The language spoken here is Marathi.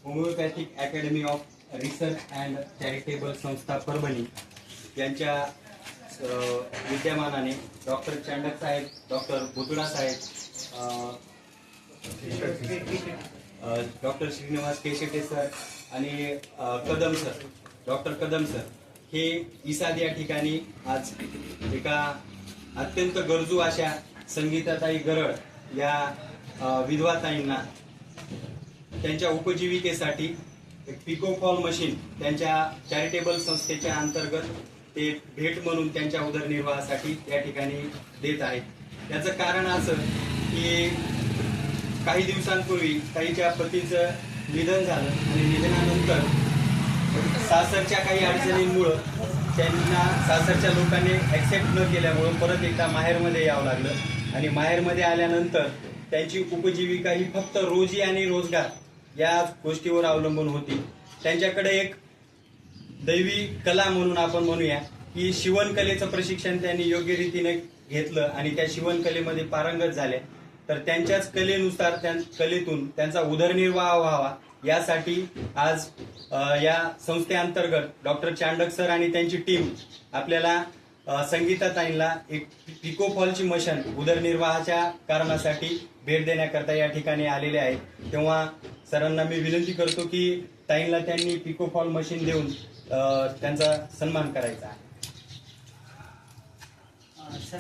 Homeopathic academy of research and charitable संस्था परभणी यांच्या विद्यमानाने डॉक्टर चांडक साहेब, डॉक्टर भुतडा साहेब, डॉक्टर श्रीनिवास केशेटे सर आणि Kadam sir, doctor Kadam sir हे इसाद या ठिकाणी आज एका अत्यंत गरजू अशा संगीताताई गरळ या विधवाताईंना त्यांच्या उपजीविकेसाठी एक पिको फॉल मशीन त्यांच्या चॅरिटेबल संस्थेच्या अंतर्गत ते भेट म्हणून त्यांच्या उदरनिर्वाहासाठी या ठिकाणी देत आहेत। याचं कारण असं की काही दिवसांपूर्वी ताईच्या पतीचं निधन झालं आणि निधनानंतर सासरच्या काही अडचणींमुळं त्यांना सासरच्या लोकांनी ॲक्सेप्ट न केल्यामुळं परत एकदा माहेरमध्ये यावं लागलं आणि माहेरमध्ये आल्यानंतर त्यांची उपजीविका ही फक्त रोजी आणि रोजगार या गोष्टीवर अवलंबून होती। त्यांच्याकडे एक दैवी कला म्हणून आपण म्हणूया की शिवणकलेचं प्रशिक्षण त्यांनी योग्य रीतीने घेतलं आणि त्या शिवणकलेमध्ये पारंगत झाले, तर त्यांच्याच कलेनुसार त्या कलेतून त्यांचा उदरनिर्वाह व्हावा यासाठी आज या संस्थेअंतर्गत डॉक्टर चांडक सर आणि त्यांची टीम आपल्याला संगीताताईंना एक पिको फॉलची मशीन उदरनिर्वाहाच्या कारणासाठी भेट देण्याकरता या ठिकाणी आलेले आहेत। तेव्हा सरांना मी विनंती करतो की ताईंना त्यांनी पिको फॉल मशीन देऊन त्यांचा सन्मान करायचा आहे। सर